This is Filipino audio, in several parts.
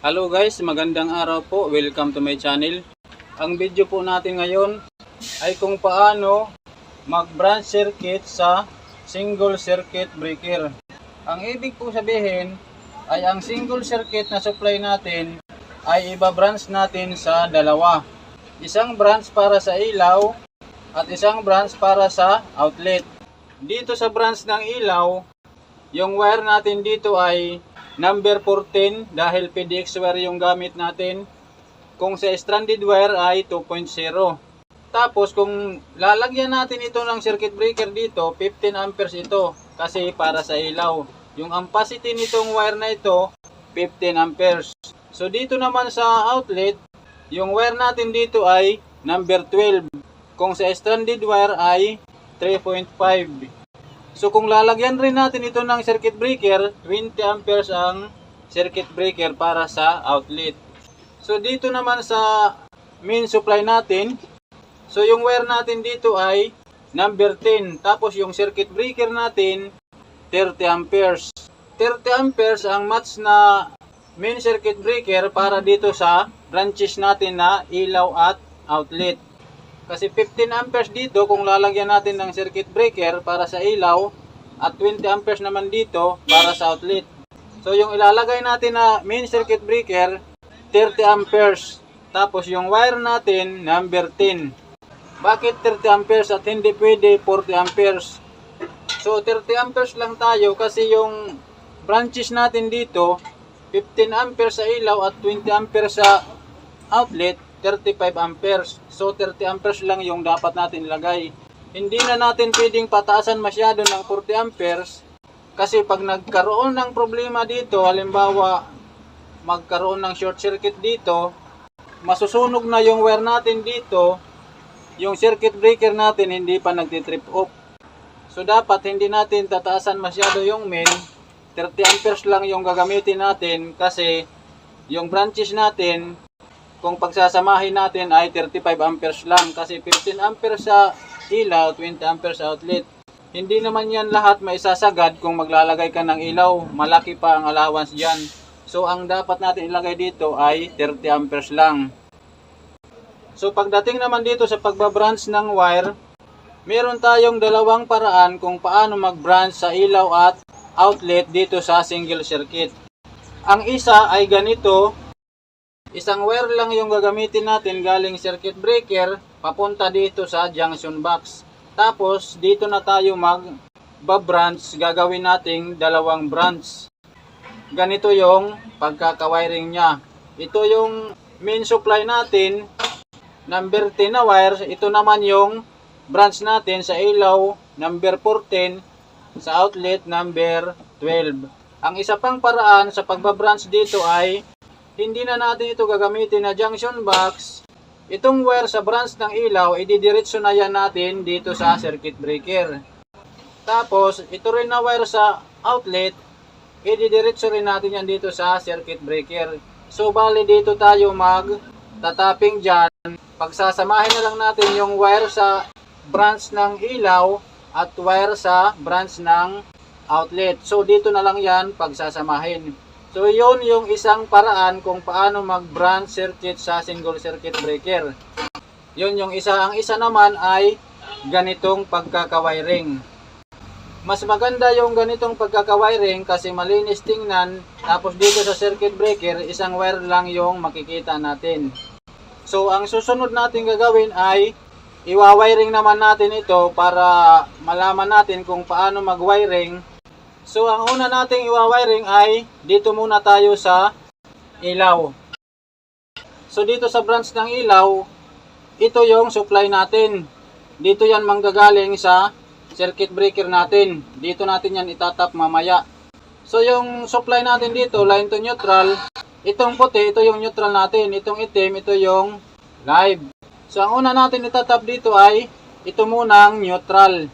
Hello guys, magandang araw po. Welcome to my channel. Ang video po natin ngayon ay kung paano mag-branch circuit sa single circuit breaker. Ang ibig po sabihin ay ang single circuit na supply natin ay iba-branch natin sa dalawa. Isang branch para sa ilaw at isang branch para sa outlet. Dito sa branch ng ilaw, yung wire natin dito ay number 14 dahil PDX wire yung gamit natin. Kung sa stranded wire ay 2.0. Tapos kung lalagyan natin ito ng circuit breaker dito, 15 amperes ito kasi para sa ilaw. Yung ampacity nitong wire na ito, 15 amperes. So dito naman sa outlet, yung wire natin dito ay number 12. Kung sa stranded wire ay 3.5. So kung lalagyan rin natin ito ng circuit breaker, 20 amperes ang circuit breaker para sa outlet. So dito naman sa main supply natin, so yung wire natin dito ay number 10. Tapos yung circuit breaker natin, 30 amperes. 30 amperes ang match na main circuit breaker para dito sa branches natin na ilaw at outlet. Kasi 15 amperes dito kung lalagyan natin ng circuit breaker para sa ilaw at 20 amperes naman dito para sa outlet. So yung ilalagay natin na main circuit breaker 30 amperes. Tapos yung wire natin number 10. Bakit 30 amperes at hindi pwede 40 amperes? So 30 amperes lang tayo kasi yung branches natin dito 15 amperes sa ilaw at 20 amperes sa outlet, 35 amperes. So 30 amperes lang yung dapat natin ilagay. Hindi na natin pwedeng pataasan masyado ng 40 amperes kasi pag nagkaroon ng problema dito, halimbawa magkaroon ng short circuit dito, masusunog na yung wire natin dito, yung circuit breaker natin hindi pa nagtitrip off. So dapat hindi natin tataasan masyado yung main, 30 amperes lang yung gagamitin natin kasi yung branches natin kung pagsasamahin natin ay 35 amperes lang kasi 15 amperes sa ilaw, 20 amperes sa outlet. Hindi naman yan lahat maisasagad kung maglalagay ka ng ilaw. Malaki pa ang allowance dyan. So ang dapat natin ilagay dito ay 30 amperes lang. So pagdating naman dito sa pagbabranch ng wire, meron tayong dalawang paraan kung paano mag-branch sa ilaw at outlet dito sa single circuit. Ang isa ay ganito. Isang wire lang yung gagamitin natin galing circuit breaker papunta dito sa junction box. Tapos dito na tayo mag-branch, gagawin nating dalawang branch. Ganito yung pagkaka-wiring niya. Ito yung main supply natin, number 10 na wire. Ito naman yung branch natin sa ilaw, number 14, sa outlet, number 12. Ang isa pang paraan sa pagbabranch dito ay hindi na natin ito gagamitin na junction box. Itong wire sa branch ng ilaw, ididiretso na yan natin dito sa circuit breaker. Tapos, ito rin na wire sa outlet, ididiretso rin natin yan dito sa circuit breaker. So, bali dito tayo mag-tapping dyan. Pagsasamahin na lang natin yung wire sa branch ng ilaw at wire sa branch ng outlet. So, dito na lang yan pagsasamahin. So yun yung isang paraan kung paano mag-branch circuit sa single circuit breaker. Yun yung isa. Ang isa naman ay ganitong pagkaka-wiring. Mas maganda yung ganitong pagkaka-wiring kasi malinis tingnan. Tapos dito sa circuit breaker, isang wire lang yung makikita natin. So ang susunod natin gagawin ay iwa-wiring naman natin ito para malaman natin kung paano mag-wiring. So ang una nating iwa-wiring ay dito muna tayo sa ilaw. So dito sa branch ng ilaw, ito yung supply natin. Dito yan manggagaling sa circuit breaker natin. Dito natin yan itatap mamaya. So yung supply natin dito, line to neutral. Itong puti, ito yung neutral natin. Itong itim, ito yung live. So ang una natin itatap dito ay ito munang neutral.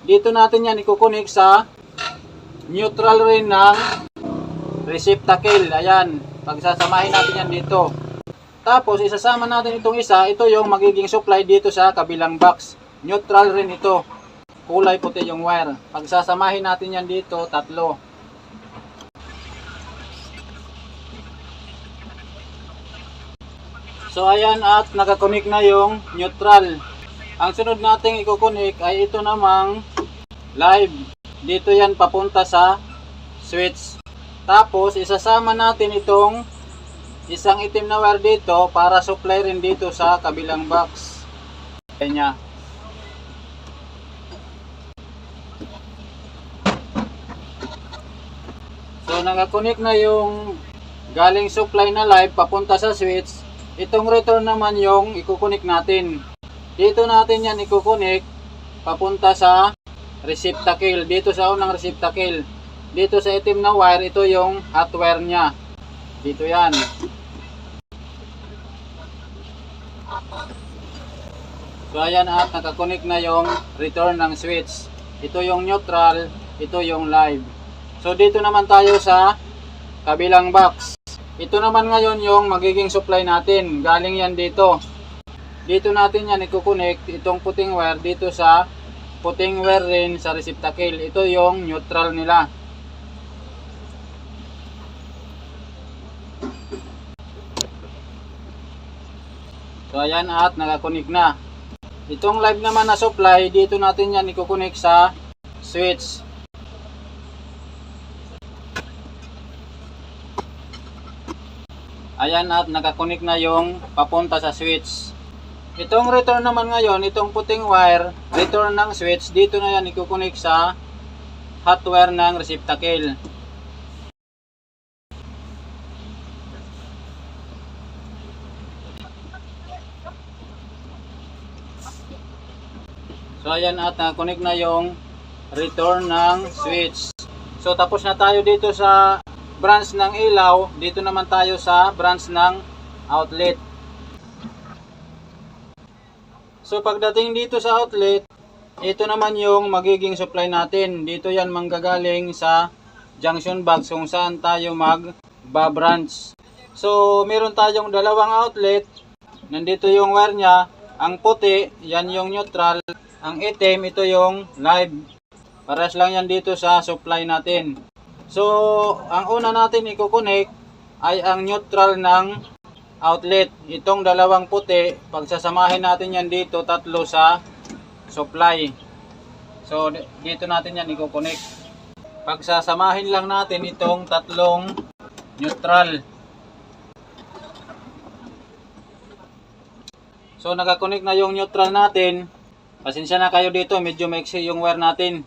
Dito natin yan ikukunik sa neutral rin ng receptacle. Ayan, pagsasamahin natin yan dito. Tapos isasama natin itong isa, ito yung magiging supply dito sa kabilang box. Neutral rin ito. Kulay puti yung wire. Pagsasamahin natin yan dito, tatlo. So ayan, at nakakonik na yung neutral. Ang sunod nating ikukonik ay ito namang live. Dito yan papunta sa switch. Tapos isasama natin itong isang itim na wire dito para supply rin dito sa kabilang box. Ayan. So nakakonik na yung galing supply na live papunta sa switch. Itong return naman yung ikukonik natin. Dito natin yan ikukonik papunta sa receptacle. Dito sa unang receptacle. Dito sa itim na wire, ito yung hot wire nya. Dito yan. So ayan, at nakakonik na yung return ng switch. Ito yung neutral, ito yung live. So dito naman tayo sa kabilang box. Ito naman ngayon yung magiging supply natin. Galing yan dito. Dito natin yan ikukonek itong puting wire dito sa puting wire rin sa receptacle. Ito yung neutral nila. So ayan, at nakakonek na. Itong live naman na supply, dito natin yan ikukonek sa switch. Ayan, at nakakonek na yung papunta sa switch. Itong return naman ngayon, itong puting wire, return ng switch, dito na yan ikukonek sa hot wire ng receptacle. So ayan, at nakakonek na yung return ng switch. So tapos na tayo dito sa branch ng ilaw. Dito naman tayo sa branch ng outlet. So pagdating dito sa outlet, ito naman yung magiging supply natin. Dito yan manggagaling sa junction box kung saan tayo mag-branch. So meron tayong dalawang outlet. Nandito yung wire nya. Ang puti, yan yung neutral. Ang itim, ito yung live. Pares lang yan dito sa supply natin. So ang una natin ikukonek ay ang neutral ng outlet. Itong dalawang puti, pagsasamahin natin yan dito, tatlo sa supply. So dito natin yan ikukonek. Pagsasamahin lang natin itong tatlong neutral. So nakakonek na yung neutral natin. Pasensya na kayo dito, medyo maiksi yung wire natin.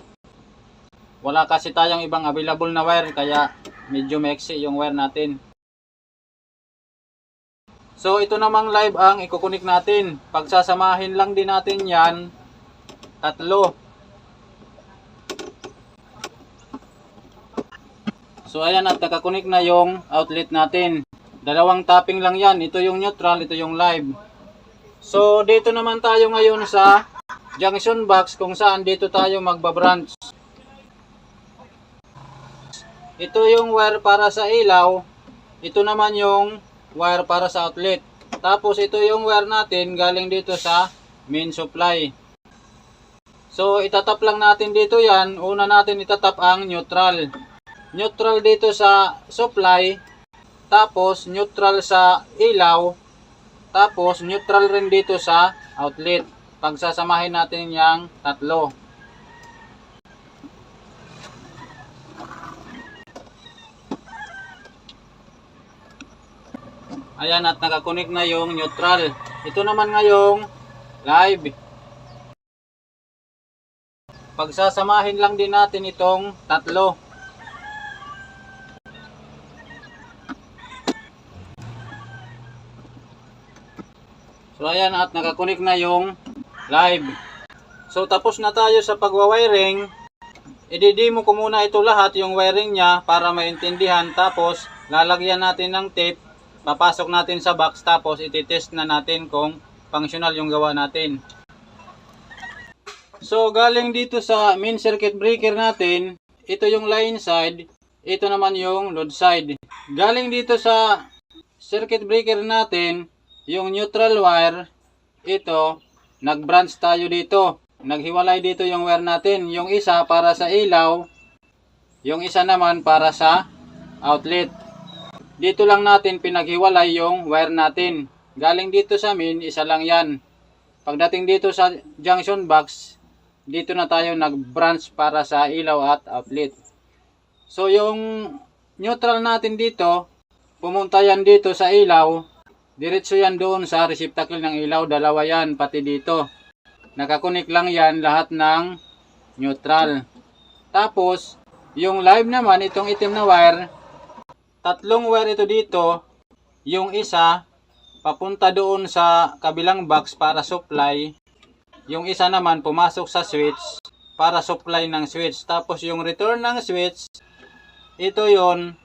Wala kasi tayong ibang available na wire, kaya medyo maiksi yung wire natin. So ito namang live ang ikukunik natin. Pagsasamahin lang din natin yan, tatlo. So ayan, at nakakunik na yung outlet natin. Dalawang tapping lang yan. Ito yung neutral, ito yung live. So dito naman tayo ngayon sa junction box kung saan dito tayo magbabranch. Ito yung wire para sa ilaw. Ito naman yung wire para sa outlet. Tapos ito yung wire natin galing dito sa main supply. So itatap lang natin dito yan. Una natin itatap ang neutral. Neutral dito sa supply. Tapos neutral sa ilaw. Tapos neutral rin dito sa outlet. Pagsasamahin natin yung tatlo. Ayan, at nakakunik na yung neutral. Ito naman ngayong live. Pagsasamahin lang din natin itong tatlo. So ayan, at nakakunik na yung live. So tapos na tayo sa pagwa-wiring. I-demo ko muna ito lahat, yung wiring nya, para maintindihan. Tapos lalagyan natin ng tape. Papasok natin sa box, tapos iti-test na natin kung functional yung gawa natin. So galing dito sa main circuit breaker natin, ito yung line side, ito naman yung load side. Galing dito sa circuit breaker natin, yung neutral wire, ito, nag-branch tayo dito. Naghiwalay dito yung wire natin, yung isa para sa ilaw, yung isa naman para sa outlet. Dito lang natin pinaghiwalay yung wire natin. Galing dito sa main, isa lang yan. Pagdating dito sa junction box, dito na tayo nag-branch para sa ilaw at outlet. So yung neutral natin dito, pumunta yan dito sa ilaw, diretso yan doon sa receptacle ng ilaw, dalawa yan pati dito. Nakakunik lang yan lahat ng neutral. Tapos, yung live naman, itong itim na wire, tatlong wire ito dito, yung isa, papunta doon sa kabilang box para supply. Yung isa naman pumasok sa switch para supply ng switch. Tapos yung return ng switch, ito yon,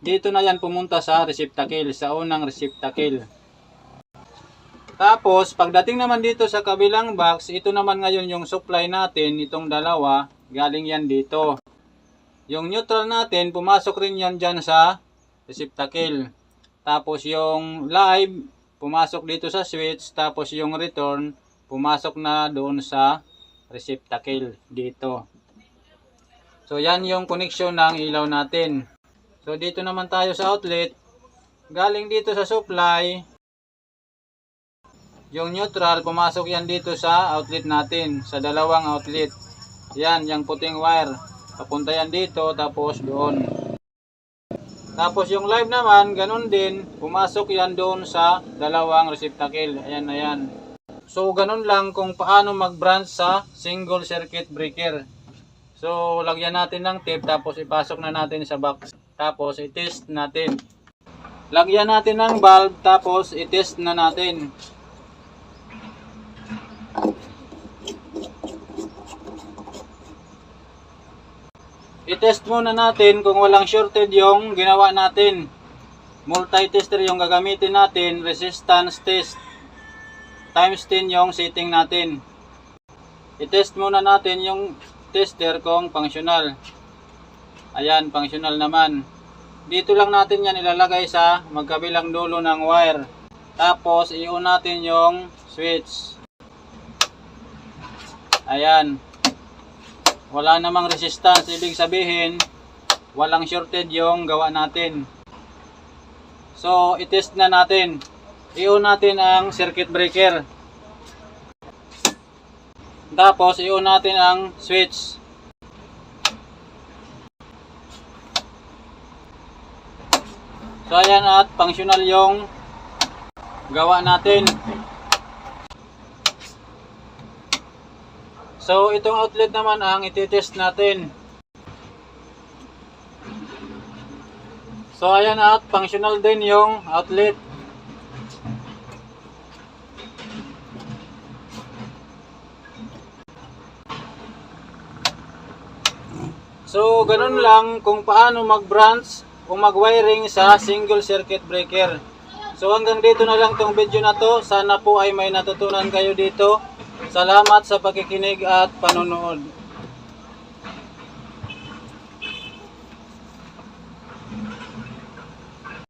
dito na yan pumunta sa receptacle, sa unang receptacle. Tapos pagdating naman dito sa kabilang box, ito naman ngayon yung supply natin, itong dalawa, galing yan dito. Yung neutral natin, pumasok rin yan dyan sa receptacle. Tapos yung live, pumasok dito sa switch, tapos yung return, pumasok na doon sa receptacle dito. So yan yung connection ng ilaw natin. So dito naman tayo sa outlet. Galing dito sa supply, yung neutral, pumasok yan dito sa outlet natin, sa dalawang outlet. Yan, yung puting wire. Papunta yan dito, tapos doon. Tapos yung live naman, ganun din, pumasok yan doon sa dalawang receptacle. Ayan na yan. So ganun lang kung paano mag-branch sa single circuit breaker. So lagyan natin ng tape, tapos ipasok na natin sa box. Tapos i-test natin. Lagyan natin ng bulb, tapos i-test na natin. I-test muna natin kung walang shorted yung ginawa natin. Multi-tester yung gagamitin natin. Resistance test. Times 10 yung setting natin. I-test muna natin yung tester kung functional. Ayan, functional naman. Dito lang natin yan ilalagay sa magkabilang dulo ng wire. Tapos, i-on natin yung switch. Ayan. Wala namang resistance, ibig sabihin walang shorted yung gawa natin. So i-test na natin. I-on natin ang circuit breaker. Tapos i-on natin ang switch. So ayan, at functional yung gawa natin. So itong outlet naman ang iti-test natin. So ayan, at functional din yung outlet. So ganun lang kung paano mag-branch o mag-wiring sa single circuit breaker. So hanggang dito na lang tong video na to. Sana po ay may natutunan kayo dito. Salamat sa pakikinig at panonood.